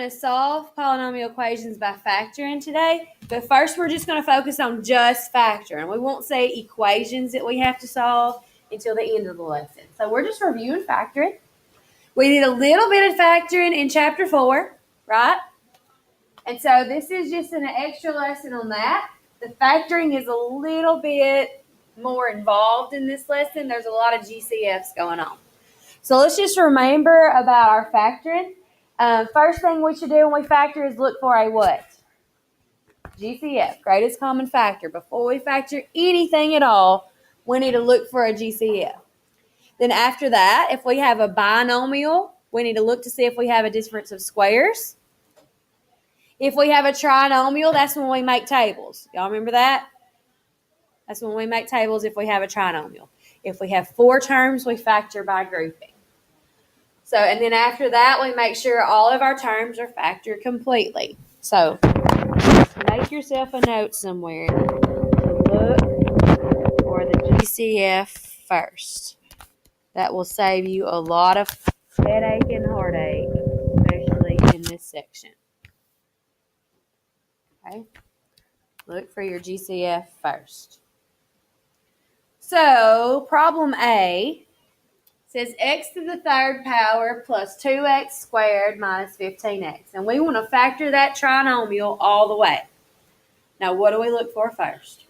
going to solve polynomial equations by factoring today. But first, we're just going to focus on just factoring. We won't say equations that we have to solve until the end of the lesson. So we're just reviewing factoring. We did a little bit of factoring in chapter 4, right? And so this is just an extra lesson on that. The factoring is a little bit more involved in this lesson. There's a lot of GCFs going on. So let's just remember about our factoring. First thing we should do when we factor is look for a what? GCF, greatest common factor. Before we factor anything at all, we need to look for a GCF. Then after that, if we have a binomial, we need to look to see if we have a difference of squares. If we have a trinomial, that's when we make tables. Y'all remember that? That's when we make tables if we have a trinomial. If we have 4 terms, we factor by grouping. So, and then after that, we make sure all of our terms are factored completely. So, make yourself a note somewhere to look for the GCF first. That will save you a lot of headache and heartache, especially in this section. Okay? Look for your GCF first. So, problem A says x to the third power plus 2x squared minus 15x. And we want to factor that trinomial all the way. Now, what do we look for first?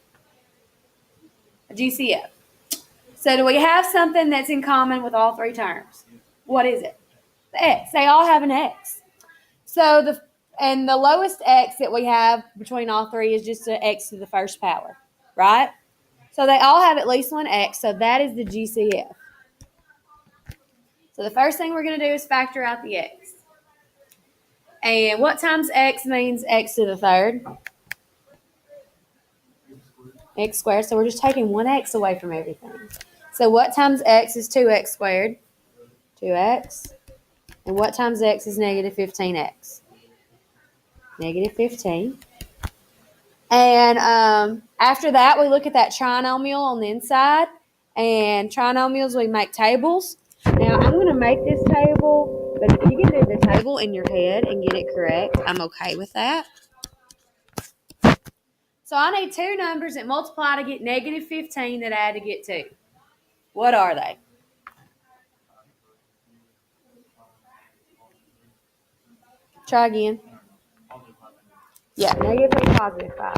A GCF. So, do we have something that's in common with all 3 terms? What is it? The x. They all have an x. So, the lowest x that we have between all 3 is just an x to the first power, right? So, they all have at least one x, so that is the GCF. So the first thing we're going to do is factor out the x. And what times x means x to the third? X squared. So we're just taking one x away from everything. So what times x is 2x squared? 2x. And what times x is negative 15x? Negative 15. And after that, we look at that trinomial on the inside. And trinomials, we make tables. Now, I'm going to make this table, but if you can do the table in your head and get it correct, I'm okay with that. So I need 2 numbers that multiply to get negative 15 that add to get 2. What are they? Try again. Yeah, negative and positive 5.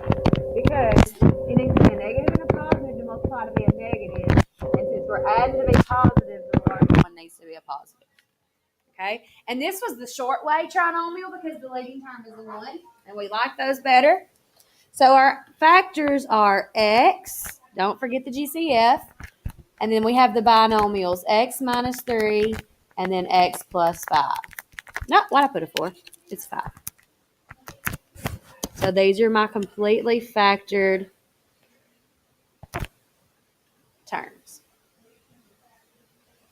Because it needs to be a negative and a positive to multiply to be a negative. And since we're adding to be positive, the large one needs to be a positive. Okay? And this was the short way trinomial because the leading term is a 1. And we like those better. So our factors are x. Don't forget the GCF. And then we have the binomials. X minus 3 and then x plus 5. No, why'd I put a 4? It's 5. So these are my completely factored terms.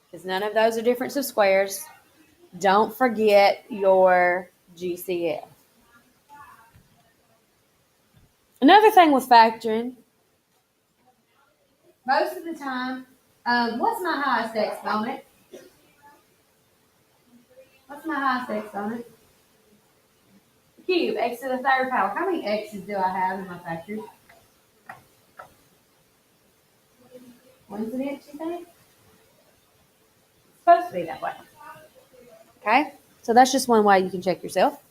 Because none of those are difference of squares. Don't forget your GCF. Another thing with factoring, most of the time, what's my highest exponent? What's my highest exponent? Cube, x to the third power. How many x's do I have in my factors? When's an x, you think? It's supposed to be that way. Okay? So that's just one way you can check yourself.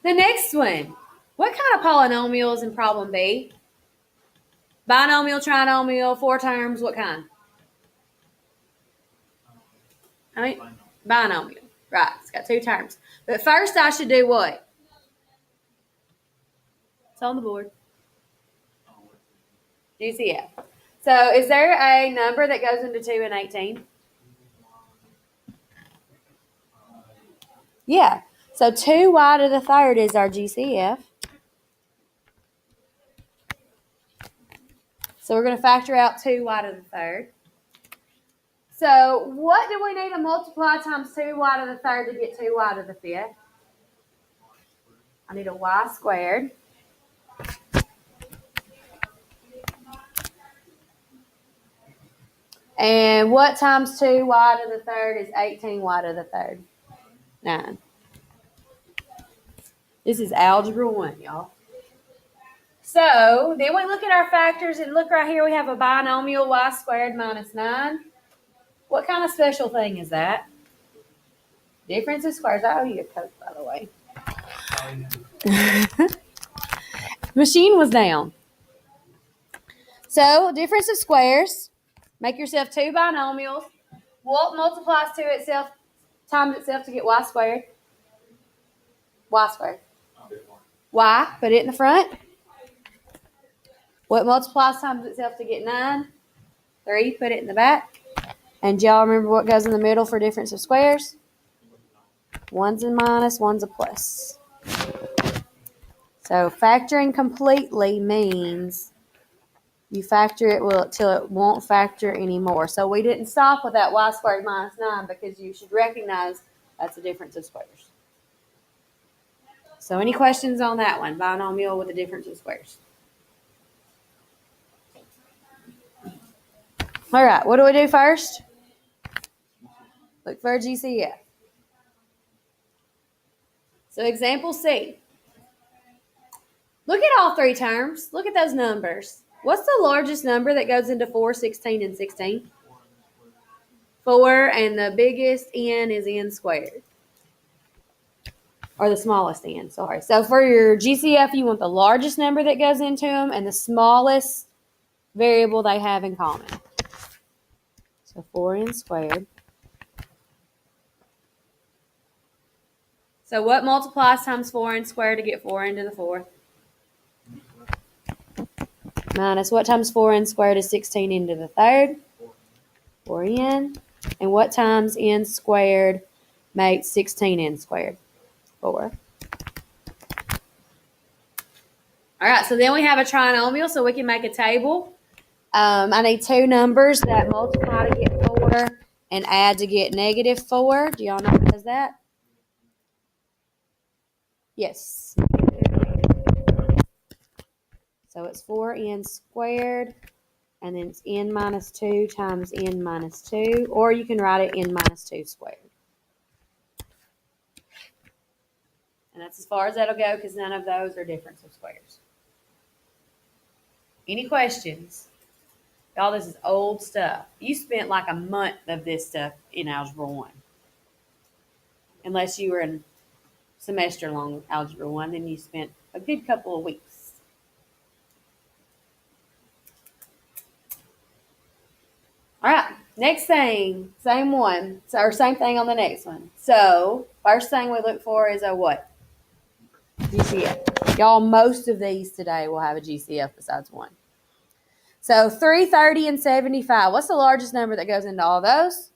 The next one. What kind of polynomial is in problem B? Binomial, trinomial, 4 terms, what kind? Binomial. Right, it's got 2 terms. But first I should do what? It's on the board. GCF. So is there a number that goes into 2 and 18? Yeah. So 2y to the third is our GCF. So we're going to factor out 2y to the third. So what do we need to multiply times 2y to the third to get 2y to the fifth? I need a y squared. And what times 2y to the third is 18y to the third? 9. This is Algebra 1, y'all. So then we look at our factors, and look right here, we have a binomial y squared minus 9. What kind of special thing is that? Difference of squares. I owe you a Coke, by the way. Machine was down. So difference of squares. Make yourself two binomials. What multiplies to itself times itself to get y squared? Y squared. Y, put it in the front. What multiplies times itself to get 9? 3, put it in the back. And y'all remember what goes in the middle for difference of squares? One's a minus, one's a plus. So factoring completely means you factor it till it won't factor anymore. So we didn't stop with that y squared minus 9 because you should recognize that's a difference of squares. So any questions on that one? Binomial with a difference of squares. All right, what do we do first? Look for a GCF. So example C. Look at all three terms. Look at those numbers. What's the largest number that goes into 4, 16, and 16? 4, and the biggest n is n squared. Or the smallest n, sorry. So for your GCF, you want the largest number that goes into them and the smallest variable they have in common. So 4n squared. So what multiplies times 4n squared to get 4n to the 4th? Minus what times 4n squared is 16n to the 3rd? 4n. And what times n squared makes 16n squared? 4. All right, so then we have a trinomial, so we can make a table. I need two numbers that multiply to get 4 and add to get negative 4. Do y'all know what does that? Yes. So it's 4n squared, and then it's n minus 2 times n minus 2, or you can write it n minus 2 squared. And that's as far as that'll go because none of those are difference of squares. Any questions? Y'all, this is old stuff. You spent like a month of this stuff in Algebra 1. Unless you were in semester-long Algebra 1, then you spent a good couple of weeks. All right, next thing, same one, or same thing on the next one. So, first thing we look for is a what? GCF. Y'all, most of these today will have a GCF besides one. So 3, 30, and 75. What's the largest number that goes into all those?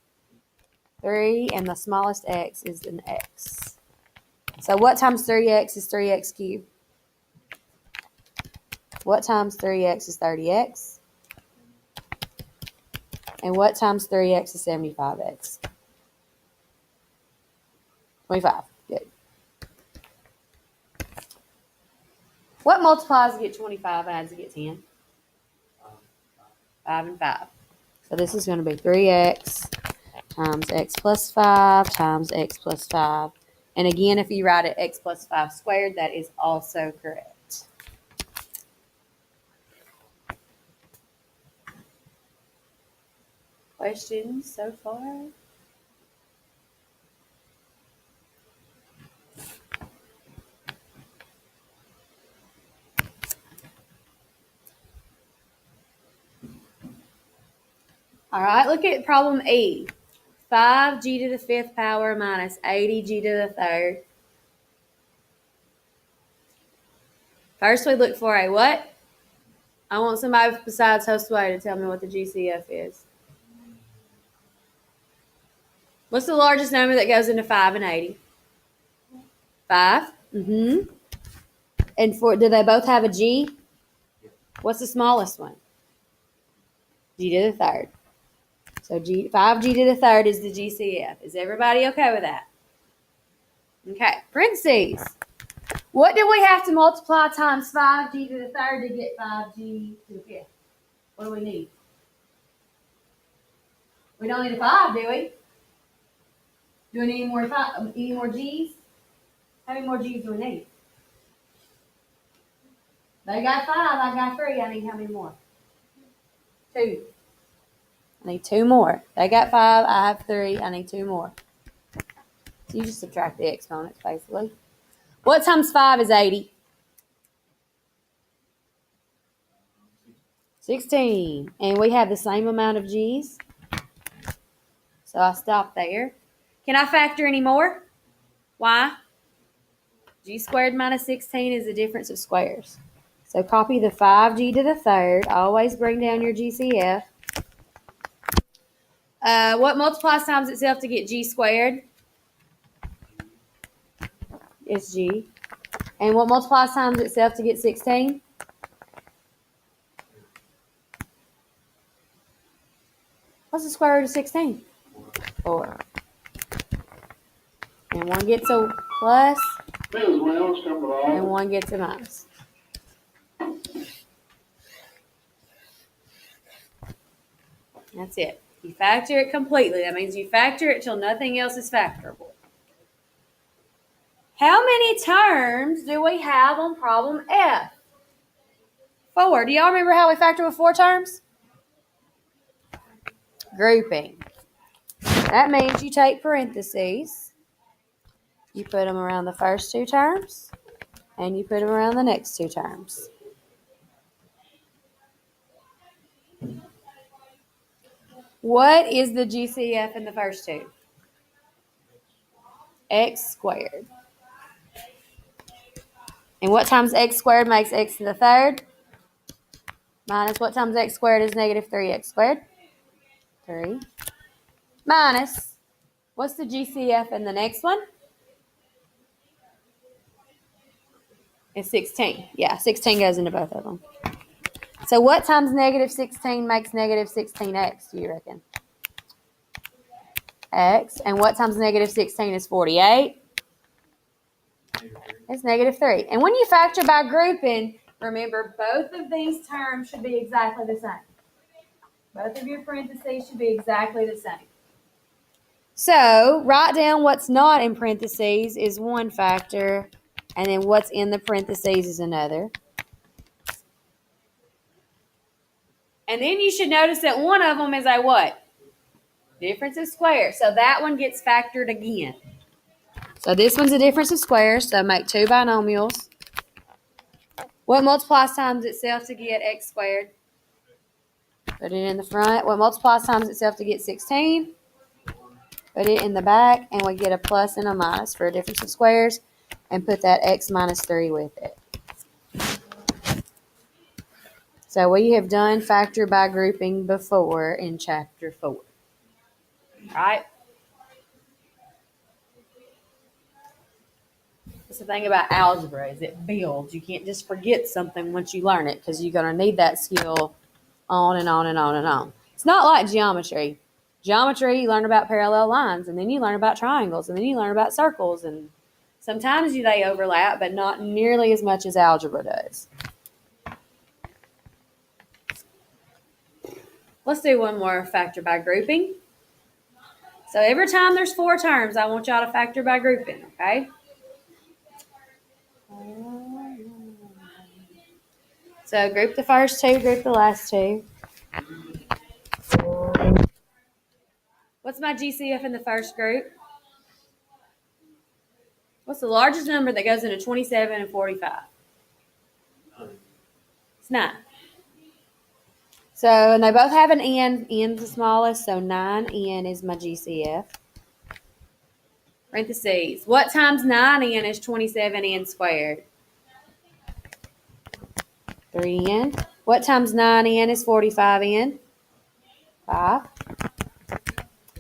3, and the smallest x is an x. So what times 3x is 3x cubed? What times 3x is 30x? And what times 3x is 75x? 25. Good. What multiplies to get 25 and adds to get 10? 5 and 5. So this is going to be 3x times x plus 5 times x plus 5. And again, if you write it x plus 5 squared, that is also correct. Questions so far? All right, look at problem E. 5g to the 5th power minus 80g to the 3rd. First, we look for a what? I want somebody besides Josue to tell me what the GCF is. What's the largest number that goes into 5 and 80? 5. Mm-hmm. And do they both have a G? What's the smallest one? G to the 3rd. So 5g to the 3rd is the GCF. Is everybody okay with that? Okay, parentheses. What do we have to multiply times 5g to the 3rd to get 5g to the 5th? What do we need? We don't need a 5, do we? Do we need any more G's? How many more G's do we need? They got 5, I got 3. I need how many more? 2. I need 2 more. They got 5, I have 3. I need 2 more. So you just subtract the exponents, basically. What times 5 is 80? 16. And we have the same amount of G's. So I'll stop there. Can I factor any more? Why? G squared minus 16 is the difference of squares. So copy the 5G to the third. Always bring down your GCF. What multiplies times itself to get G squared? It's G. And what multiplies times itself to get 16? What's the square root of 16? 4. And 1 gets a plus, and 1 gets a minus. That's it. You factor it completely. That means you factor it till nothing else is factorable. How many terms do we have on problem F? 4. Do y'all remember how we factor with 4 terms? Grouping. That means you take parentheses, you put them around the first 2 terms, and you put them around the next 2 terms. What is the GCF in the first 2? X squared. And what times x squared makes x to the third? Minus what times x squared is negative 3x squared? 3. Minus, what's the GCF in the next one? It's 16. Yeah, 16 goes into both of them. So what times negative 16 makes negative 16x, do you reckon? X. And what times negative 16 is 48? It's negative 3. And when you factor by grouping, remember both of these terms should be exactly the same. Both of your parentheses should be exactly the same. So write down what's not in parentheses is one factor, and then what's in the parentheses is another. And then you should notice that one of them is a what? Difference of squares. So that one gets factored again. So this one's a difference of squares, so make 2 binomials. What multiplies times itself to get x squared? Put it in the front. What multiplies times itself to get 16? Put it in the back, and we get a plus and a minus for a difference of squares, and put that x minus 3 with it. So we have done factor by grouping before in chapter 4. All right? That's the thing about algebra is it builds. You can't just forget something once you learn it because you're going to need that skill on and on and on and on. It's not like geometry. Geometry, you learn about parallel lines, and then you learn about triangles, and then you learn about circles, and sometimes they overlap, but not nearly as much as algebra does. Let's do one more factor by grouping. So every time there's 4 terms, I want y'all to factor by grouping, okay? So group the first 2, group the last 2. What's my GCF in the first group? What's the largest number that goes into 27 and 45? It's 9. So, and they both have an n. N's the smallest, so 9n is my GCF. Parentheses. What times 9n is 27n squared? 3n. What times 9n is 45n? 5.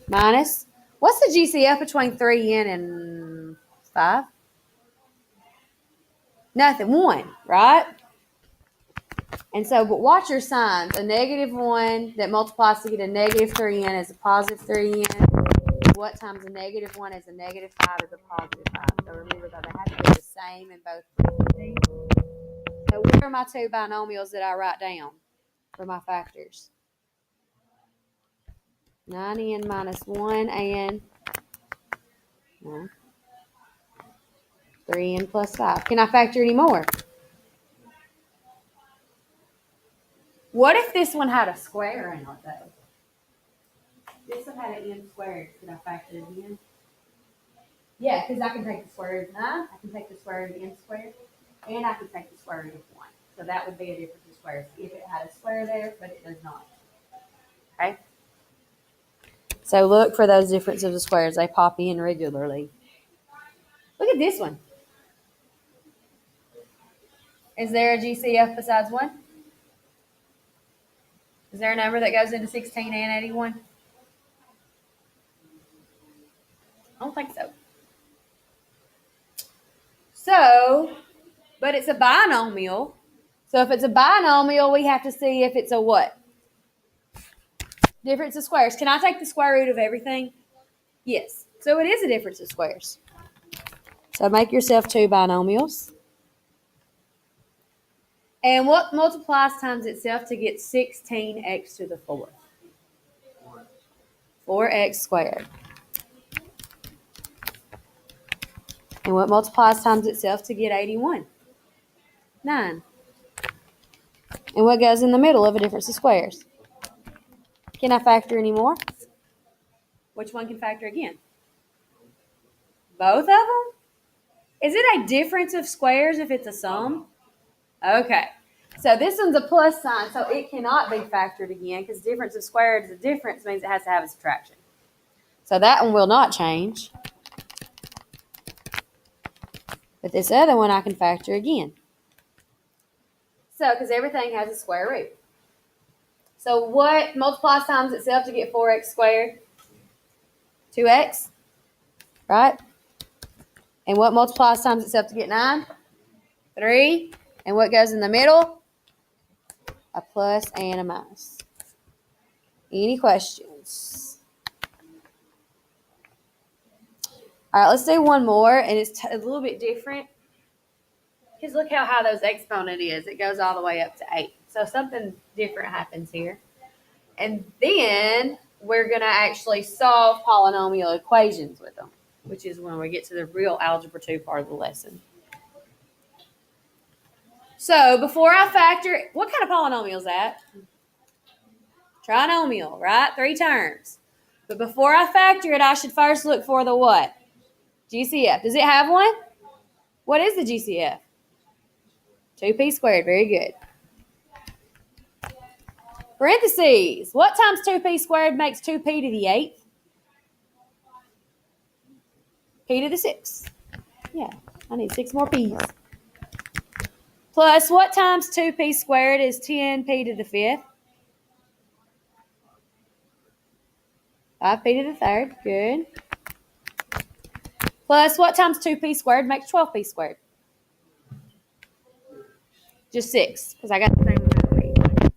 Minus. What's the GCF between 3n and 5? Nothing. 1, right? And so, but watch your signs. A negative 1 that multiplies to get a negative 3n is a positive 3n. What times a negative 1 is a negative 5 is a positive 5. So remember that they have to be the same in both parentheses. So what are my 2 binomials that I write down for my factors? 9n minus 1n. 3n plus 5. Can I factor any more? What if this one had a square in it, though? This one had an n squared. Could I factor it in? Yeah, because I can take the square root of 9, I can take the square root of n squared, and I can take the square root of 1. So that would be a difference of squares if it had a square there, but it does not. Okay? So look for those differences of squares. They pop in regularly. Look at this one. Is there a GCF besides 1? Is there a number that goes into 16 and 81? I don't think so. So, but it's a binomial. So if it's a binomial, we have to see if it's a what? Difference of squares. Can I take the square root of everything? Yes. So it is a difference of squares. So make yourself 2 binomials. And what multiplies times itself to get 16x to the 4th? 4x squared. And what multiplies times itself to get 81? 9. And what goes in the middle of a difference of squares? Can I factor any more? Which one can factor again? Both of them? Is it a difference of squares if it's a sum? Okay. So this one's a plus sign, so it cannot be factored again because difference of squares is a difference means it has to have a subtraction. So that one will not change. But this other one I can factor again. So, because everything has a square root. So what multiplies times itself to get 4x squared? 2x, right? And what multiplies times itself to get 9? 3. And what goes in the middle? A plus and a minus. Any questions? All right, let's do one more, and it's a little bit different. Because look how high those exponent is. It goes all the way up to 8. So something different happens here. And then we're going to actually solve polynomial equations with them, which is when we get to the real Algebra 2 part of the lesson. So before I factor, what kind of polynomial is that? Trinomial, right? 3 terms. But before I factor it, I should first look for the what? GCF. Does it have one? What is the GCF? 2p squared. Very good. Parentheses. What times 2p squared makes 2p to the 8th? P to the 6th. Yeah, I need 6 more p's. Plus, what times 2p squared is 10p to the 5th? 5p to the 3rd. Good. Plus, what times 2p squared makes 12p squared? Just 6, because I got the same amount of p.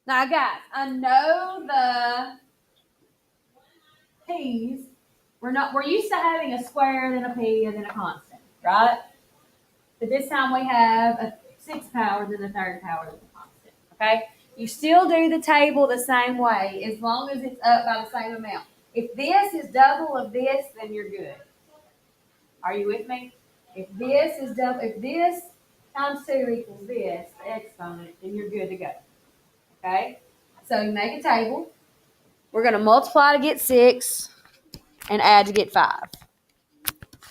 Now, guys, I know the p's. We're used to having a square, then a p, and then a constant, right? But this time we have a 6th power, then a 3rd power, then a constant, okay? You still do the table the same way as long as it's up by the same amount. If this is double of this, then you're good. Are you with me? If this is double, if this times 2 equals this, the exponent, then you're good to go. Okay? So you make a table. We're going to multiply to get 6 and add to get 5.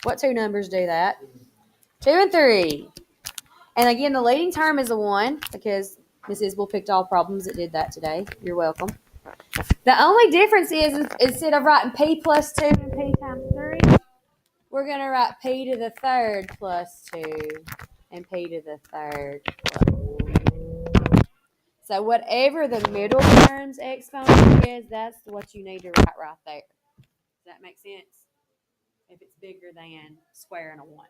What 2 numbers do that? 2 and 3. And again, the leading term is a 1 because Miss Isbell picked all problems that did that today. You're welcome. The only difference is instead of writing p plus 2 and p times 3, we're going to write p to the 3rd plus 2 and p to the 3rd plus 2. So whatever the middle term's exponent is, that's what you need to write right there. Does that make sense? If it's bigger than square and a 1.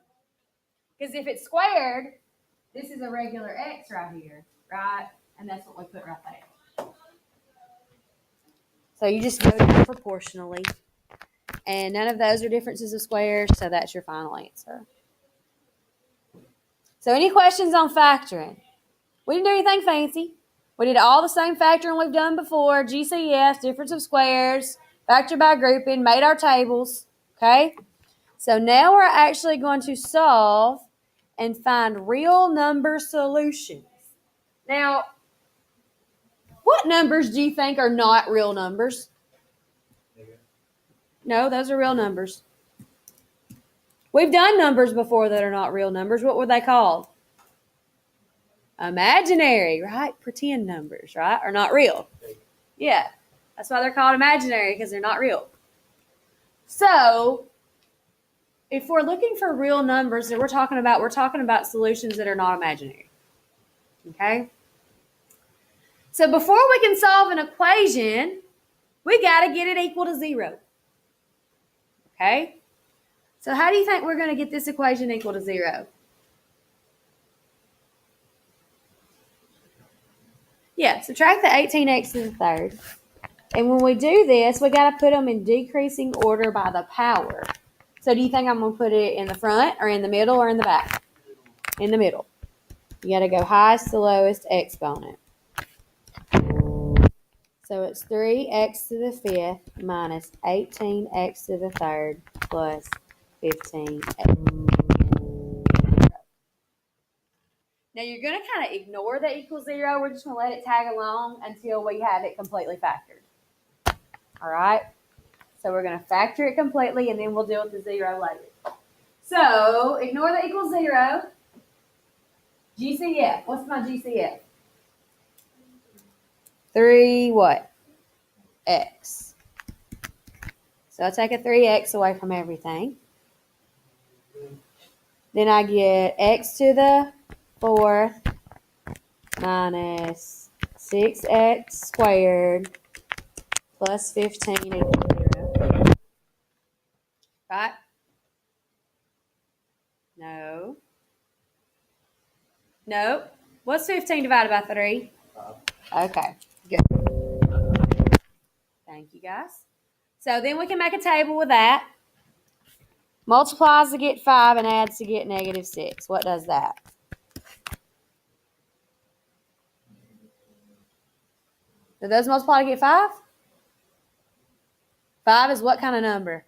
Because if it's squared, this is a regular x right here, right? And that's what we put right there. So you just go down proportionally. And none of those are differences of squares, so that's your final answer. So any questions on factoring? We didn't do anything fancy. We did all the same factoring we've done before. GCF, difference of squares, factor by grouping, made our tables. Okay? So now we're actually going to solve and find real number solutions. Now, What numbers do you think are not real numbers? No, those are real numbers. We've done numbers before that are not real numbers. What were they called? Imaginary, right? Pretend numbers, right? Are not real. Yeah. That's why they're called imaginary, because they're not real. So, if we're looking for real numbers that we're talking about solutions that are not imaginary. Okay? So before we can solve an equation, we got to get it equal to 0. Okay? So how do you think we're going to get this equation equal to 0? Yeah, subtract the 18x to the third. And when we do this, we got to put them in decreasing order by the power. So do you think I'm going to put it in the front or in the middle or in the back? In the middle. You got to go highest to lowest exponent. So it's 3x to the fifth minus 18x to the third plus 15x. Now you're going to kind of ignore the equals 0. We're just going to let it tag along until we have it completely factored. All right? So we're going to factor it completely, and then we'll deal with the 0 later. So ignore the equals 0. GCF. What's my GCF? 3 what? X. So I take a 3x away from everything. Then I get x to the fourth minus 6x squared plus 15 equals 0. Right? No. No. What's 15 divided by 3? 5. Okay. Good. Thank you, guys. So then we can make a table with that. Multiplies to get 5 and adds to get negative 6. What does that? Do those multiply to get 5? 5 is what kind of number?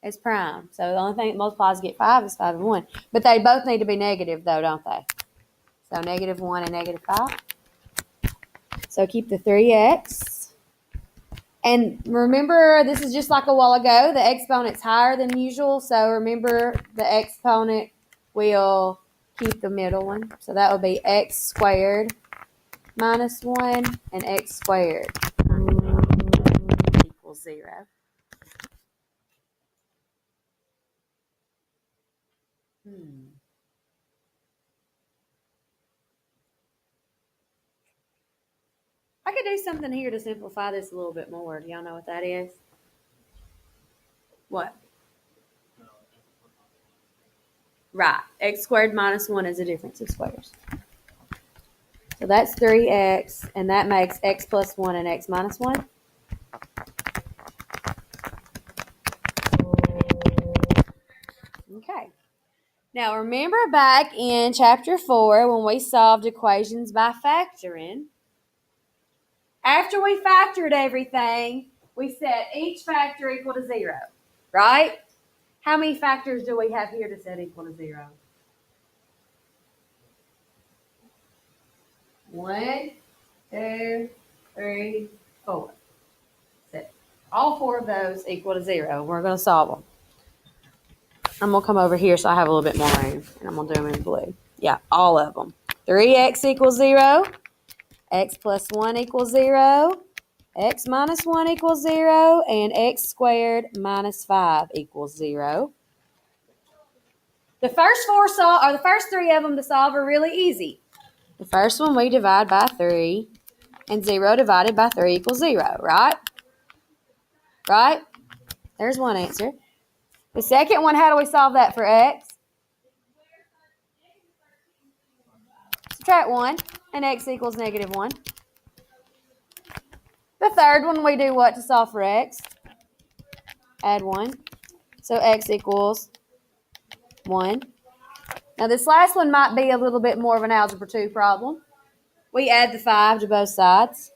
It's prime. So the only thing that multiplies to get 5 is 5 and 1. But they both need to be negative, though, don't they? So negative 1 and negative 5. So keep the 3x. And remember, this is just like a while ago. The exponent's higher than usual. So remember, the exponent will keep the middle one. So that would be x squared minus 1 and x squared equals 0. I could do something here to simplify this a little bit more. Do y'all know what that is? What? Right. X squared minus 1 is a difference of squares. So that's 3x, and that makes x plus 1 and x minus 1. Okay. Now remember back in chapter 4 when we solved equations by factoring, after we factored everything, we set each factor equal to 0, right? How many factors do we have here to set equal to 0? 1, 2, 3, 4. Set all 4 of those equal to 0. We're going to solve them. I'm going to come over here so I have a little bit more room, and I'm going to do them in blue. Yeah, all of them. 3x equals 0. X plus 1 equals 0. X minus 1 equals 0. And x squared minus 5 equals 0. The first 3 of them to solve are really easy. The first one we divide by 3. And 0 divided by 3 equals 0, right? Right? There's one answer. The second one, how do we solve that for x? Subtract 1, and x equals negative 1. The third one, we do what to solve for x? Add 1. So x equals 1. Now this last one might be a little bit more of an algebra 2 problem. We add the 5 to both sides.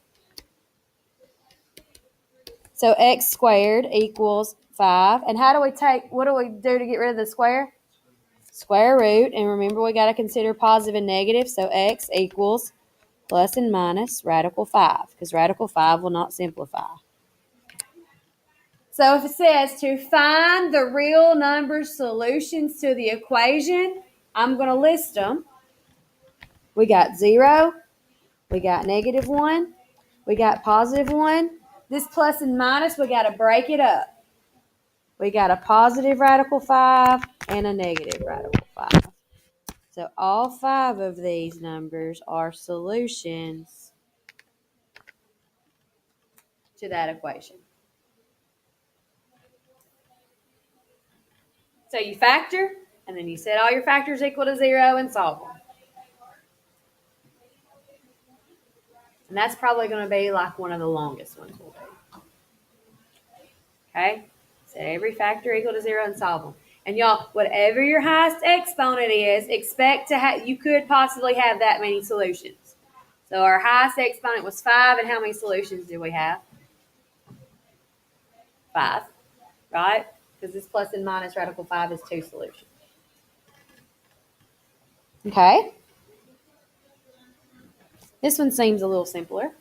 So x squared equals 5. And what do we do to get rid of the square? Square root. And remember, we got to consider positive and negative. So x equals plus and minus radical 5, because radical 5 will not simplify. So if it says to find the real number solutions to the equation, I'm going to list them. We got 0, we got -1, we got +1. This plus and minus, we got to break it up. We got a positive radical 5 and a negative radical 5. So all 5 of these numbers are solutions to that equation. So you factor, and then you set all your factors equal to 0 and solve them. And that's probably going to be like one of the longest ones we'll do. Okay? Set every factor equal to 0 and solve them. And y'all, whatever your highest exponent is, expect to have, you could possibly have that many solutions. So our highest exponent was 5, and how many solutions do we have? 5, right? Because this plus and minus radical 5 is 2 solutions. Okay? This one seems a little simpler.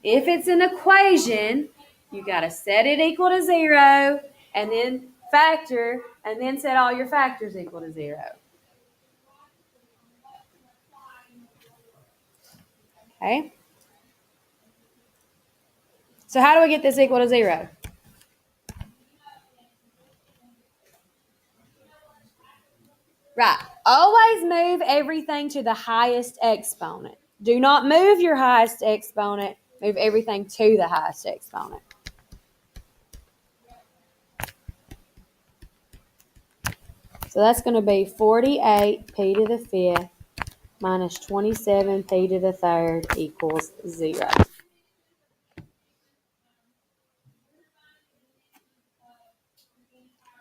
If it's an equation, you got to set it equal to 0, and then factor, and then set all your factors equal to 0. Okay? So how do we get this equal to 0? Right. Always move everything to the highest exponent. Do not move your highest exponent. Move everything to the highest exponent. So that's going to be 48p to the 5th minus 27p to the 3rd equals 0.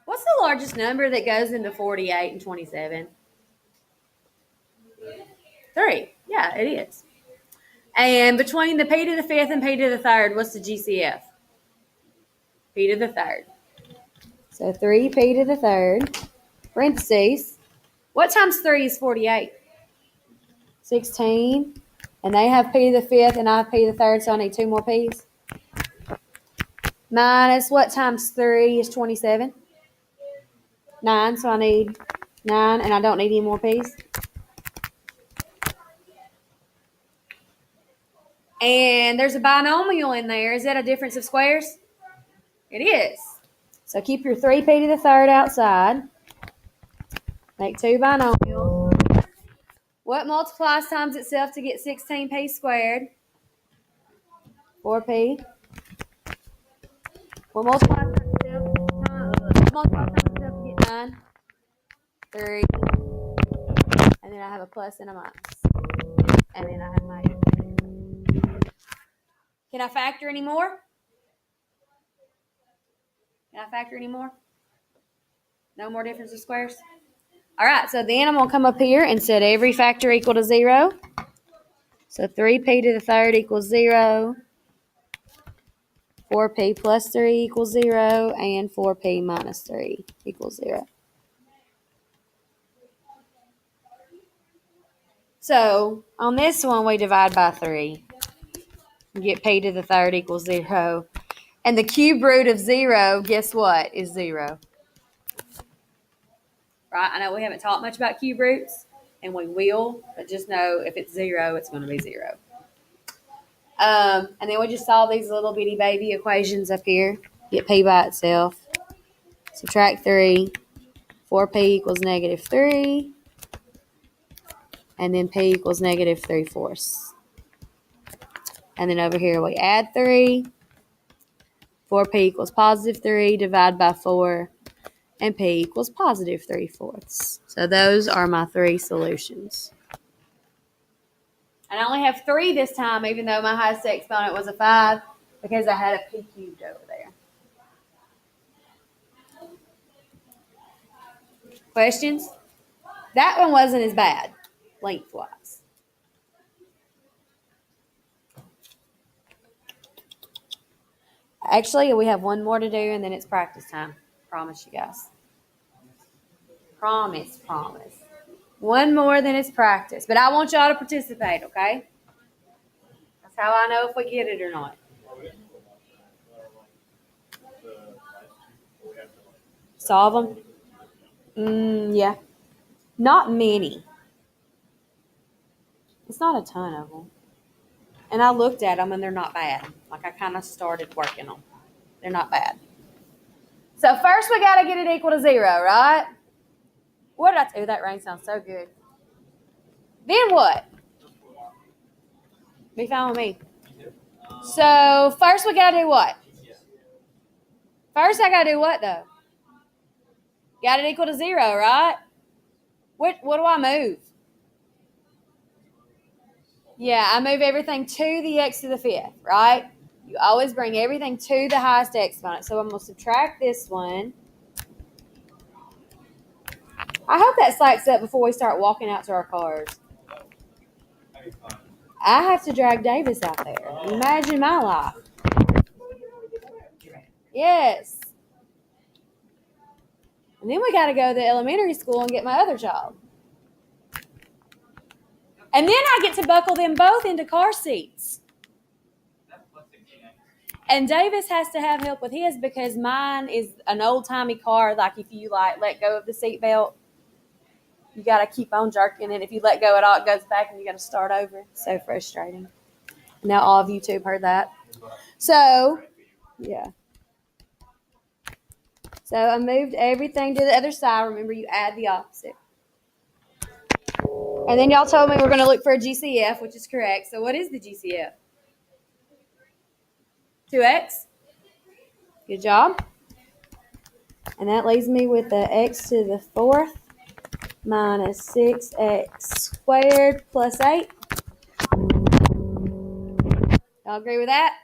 What's the largest number that goes into 48 and 27? 3. Yeah, it is. And between the p to the 5th and p to the 3rd, what's the GCF? P to the 3rd. So 3p to the 3rd, parentheses. What times 3 is 48? 16. And they have p to the 5th and I have p to the 3rd, so I need 2 more p's. Minus what times 3 is 27? 9, so I need 9, and I don't need any more p's. And there's a binomial in there. Is that a difference of squares? It is. So keep your 3p to the 3rd outside. Make 2 binomials. What multiplies times itself to get 16p squared? 4p. What multiplies times itself to get 9? 3. And then I have a plus and a minus. And then I have my... Can I factor any more? Can I factor any more? No more difference of squares? All right, so then I'm going to come up here and set every factor equal to 0. So 3p to the 3rd equals 0. 4p plus 3 equals 0. And 4p minus 3 equals 0. So on this one, we divide by 3. You get p to the 3rd equals 0. And the cube root of 0, guess what, is 0. Right? I know we haven't taught much about cube roots, and we will, but just know if it's 0, it's going to be 0. And then we just solve these little bitty baby equations up here. Get p by itself. Subtract 3. 4p equals -3. And then p equals -3/4. And then over here we add 3. 4p equals +3. Divide by 4. And p equals +3/4. So those are my 3 solutions. And I only have 3 this time, even though my highest exponent was a 5, because I had a p cubed over there. Questions? That one wasn't as bad, lengthwise. Actually, we have one more to do, and then it's practice time. Promise you guys. Promise. One more than it's practice. But I want y'all to participate, okay? That's how I know if we get it or not. Solve them? Yeah. Not many. It's not a ton of them. And I looked at them and they're not bad. Like I kind of started working on them. They're not bad. So first we got to get it equal to 0, right? What did I do? That rain sounds so good. Then what? Be fine with me. So first we got to do what? First I got to do what though? Got it equal to 0, right? What do I move? Yeah, I move everything to the x to the 5th, right? You always bring everything to the highest exponent. So I'm going to subtract this one. I hope that slacks up before we start walking out to our cars. I have to drag Davis out there. Imagine my life. Yes. And then we got to go to the elementary school and get my other child. And then I get to buckle them both into car seats. And Davis has to have help with his because mine is an old-timey car. Like if you let go of the seatbelt, you got to keep on jerking it. If you let go at all, it goes back and you got to start over. So frustrating. Now all of YouTube heard that. So, yeah. So I moved everything to the other side. Remember, you add the opposite. And then y'all told me we're going to look for a GCF, which is correct. So what is the GCF? 2x. Good job. And that leaves me with the x to the 4th minus 6x squared plus 8. Y'all agree with that?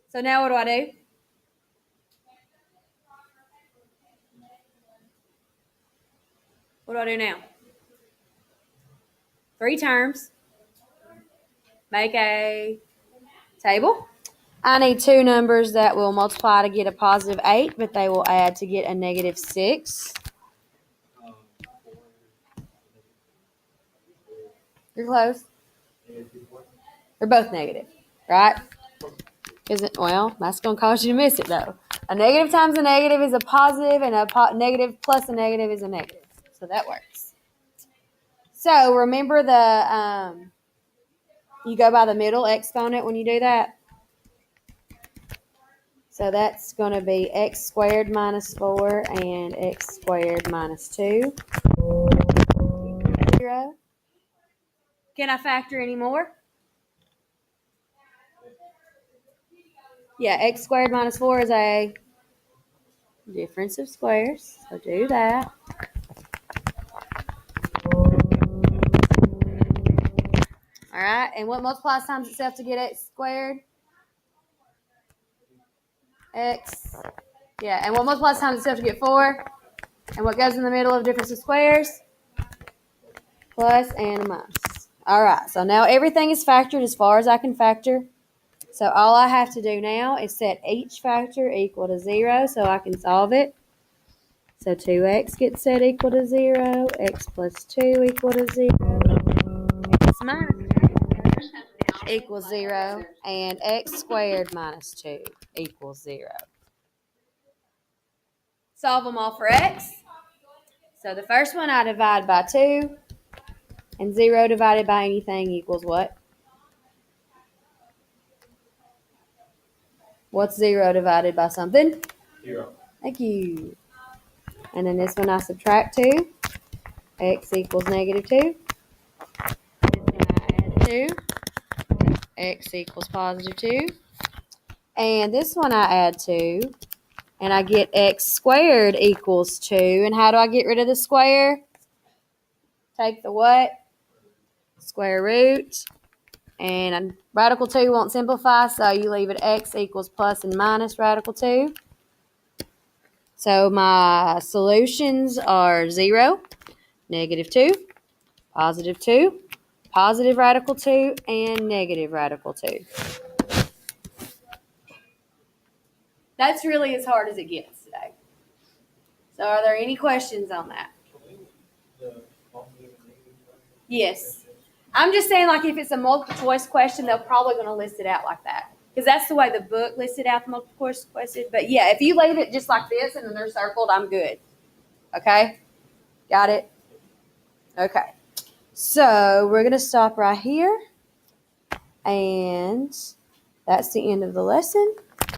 So now what do I do? What do I do now? 3 terms. Make a table. I need 2 numbers that will multiply to get a positive 8, but they will add to get a negative 6. You're close. They're both negative, right? Well, that's going to cause you to miss it, though. A negative times a negative is a positive, and a negative plus a negative is a negative. So that works. So remember you go by the middle exponent when you do that. So that's going to be x squared minus 4 and x squared minus 2. 0. Can I factor any more? Yeah, x squared minus 4 is a difference of squares. So do that. All right, and what multiplies times itself to get x squared? X. Yeah, and what multiplies times itself to get 4? And what goes in the middle of difference of squares? Plus and a minus. All right, so now everything is factored as far as I can factor. So all I have to do now is set each factor equal to 0 so I can solve it. So 2x gets set equal to 0, x plus 2 equal to 0, x minus 2 equals 0, and x squared minus 2 equals 0. Solve them all for x. So the first one I divide by 2, and 0 divided by anything equals what? What's 0 divided by something? 0. Thank you. And then this one I subtract 2. X equals negative 2. This one I add 2. X equals positive 2. And this one I add 2. And I get x squared equals 2. And how do I get rid of the square? Take the what? Square root. And radical 2 won't simplify, so you leave it x equals plus and minus radical 2. So my solutions are 0, negative 2, positive 2, positive radical 2, and negative radical 2. That's really as hard as it gets today. So are there any questions on that? Yes. I'm just saying, like, if it's a multiple choice question, they're probably going to list it out like that. Because that's the way the book listed out the multiple choice question. But yeah, if you leave it just like this and then they're circled, I'm good. Okay? Got it? Okay. So we're going to stop right here. And that's the end of the lesson.